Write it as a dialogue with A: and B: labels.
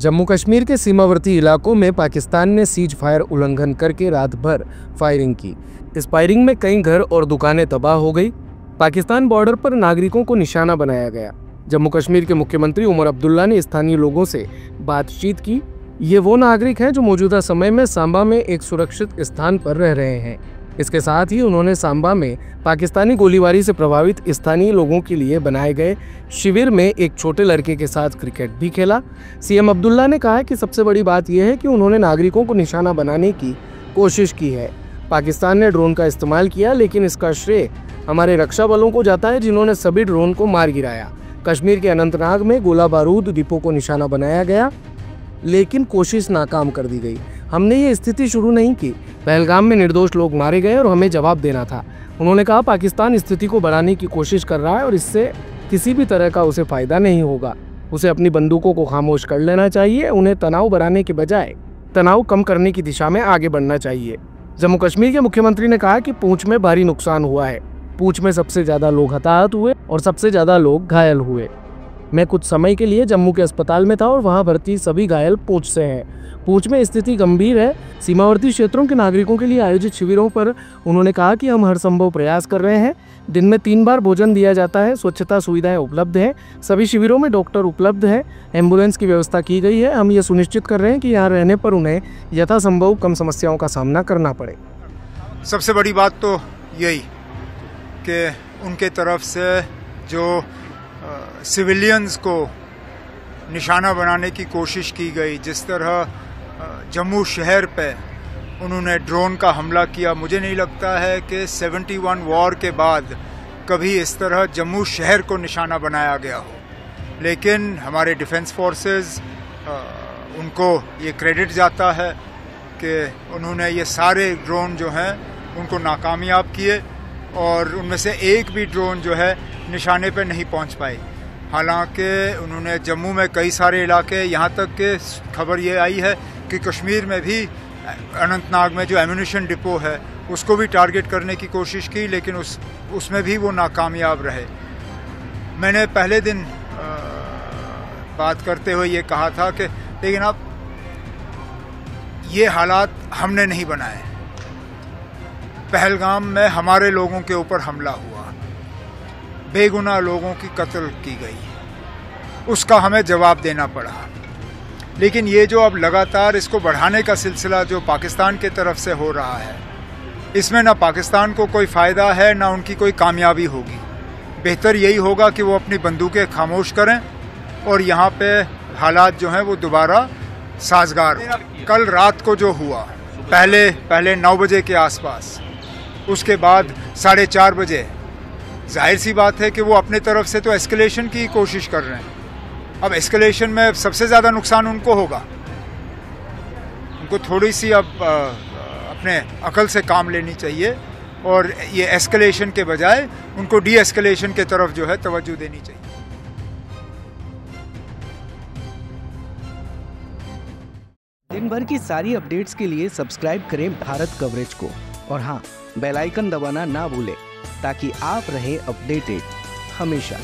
A: जम्मू कश्मीर के सीमावर्ती इलाकों में पाकिस्तान ने सीज फायर उल्लंघन करके रात भर फायरिंग की। इस फायरिंग में कई घर और दुकानें तबाह हो गई। पाकिस्तान बॉर्डर पर नागरिकों को निशाना बनाया गया। जम्मू कश्मीर के मुख्यमंत्री उमर अब्दुल्ला ने स्थानीय लोगों से बातचीत की। ये वो नागरिक हैं जो मौजूदा समय में सांबा में एक सुरक्षित स्थान पर रह रहे हैं। इसके साथ ही उन्होंने सांबा में पाकिस्तानी गोलीबारी से प्रभावित स्थानीय लोगों के लिए बनाए गए शिविर में एक छोटे लड़के के साथ क्रिकेट भी खेला। सीएम अब्दुल्ला ने कहा कि सबसे बड़ी बात यह है कि उन्होंने नागरिकों को निशाना बनाने की कोशिश की है। पाकिस्तान ने ड्रोन का इस्तेमाल किया, लेकिन इसका श्रेय हमारे रक्षा बलों को जाता है, जिन्होंने सभी ड्रोन को मार गिराया। कश्मीर के अनंतनाग में गोला बारूद डिपो को निशाना बनाया गया, लेकिन कोशिश नाकाम कर दी गई। हमने ये स्थिति शुरू नहीं की। पहलगाम में निर्दोष लोग मारे गए और हमें जवाब देना था। उन्होंने कहा पाकिस्तान स्थिति को बढ़ाने की कोशिश कर रहा है और इससे किसी भी तरह का उसे फायदा नहीं होगा। उसे अपनी बंदूकों को खामोश कर लेना चाहिए। उन्हें तनाव बढ़ाने के बजाय तनाव कम करने की दिशा में आगे बढ़ना चाहिए। जम्मू कश्मीर के मुख्यमंत्री ने कहा कि पूंछ में भारी नुकसान हुआ है। पूंछ में सबसे ज़्यादा लोग हताहत हुए और सबसे ज़्यादा लोग घायल हुए। मैं कुछ समय के लिए जम्मू के अस्पताल में था और वहां भर्ती सभी घायल पूंछ से हैं। पूंछ में स्थिति गंभीर है। सीमावर्ती क्षेत्रों के नागरिकों के लिए आयोजित शिविरों पर उन्होंने कहा कि हम हर संभव प्रयास कर रहे हैं। दिन में 3 बार भोजन दिया जाता है। स्वच्छता सुविधाएं उपलब्ध हैं। सभी शिविरों में डॉक्टर उपलब्ध है। एम्बुलेंस की व्यवस्था की गई है। हम ये सुनिश्चित कर रहे हैं कि यहाँ रहने पर उन्हें यथासंभव कम समस्याओं का सामना करना पड़े।
B: सबसे बड़ी बात तो यही कि उनके तरफ से जो सिविलियंस को निशाना बनाने की कोशिश की गई, जिस तरह जम्मू शहर पे उन्होंने ड्रोन का हमला किया, मुझे नहीं लगता है कि 71 वॉर के बाद कभी इस तरह जम्मू शहर को निशाना बनाया गया हो। लेकिन हमारे डिफेंस फोर्सेस उनको ये क्रेडिट जाता है कि उन्होंने ये सारे ड्रोन जो हैं उनको नाकामयाब किए और उनमें से एक भी ड्रोन जो है निशाने पे नहीं पहुंच पाई। हालांकि उन्होंने जम्मू में कई सारे इलाके, यहाँ तक कि खबर ये आई है कि कश्मीर में भी अनंतनाग में जो एम्यूनिशन डिपो है उसको भी टारगेट करने की कोशिश की, लेकिन उसमें भी वो नाकामयाब रहे। मैंने पहले दिन बात करते हुए ये कहा था कि लेकिन अब ये हालात हमने नहीं बनाए। पहलगाम में हमारे लोगों के ऊपर हमला हुआ, बेगुनाह लोगों की कत्ल की गई, उसका हमें जवाब देना पड़ा। लेकिन ये जो अब लगातार इसको बढ़ाने का सिलसिला जो पाकिस्तान की तरफ से हो रहा है, इसमें ना पाकिस्तान को कोई फ़ायदा है ना उनकी कोई कामयाबी होगी। बेहतर यही होगा कि वो अपनी बंदूकें खामोश करें और यहाँ पे हालात जो हैं वो दोबारा साजगार हो। कल रात को जो हुआ, पहले 9 बजे के आसपास, उसके बाद 4:30 बजे, जाहिर सी बात है कि वो अपने तरफ से तो एस्केलेशन की कोशिश कर रहे हैं। अब एस्केलेशन में सबसे ज़्यादा नुकसान उनको होगा। उनको थोड़ी सी अब अपने अकल से काम लेनी चाहिए और ये एस्केलेशन के बजाय उनको डी एस्केलेशन के तरफ जो है तवज्जो देनी चाहिए।
C: दिन भर की सारी अपडेट्स के लिए सब्सक्राइब करें भारत कवरेज को और हाँ, बेल आइकन दबाना ना भूलें ताकि आप रहें अपडेटेड हमेशा।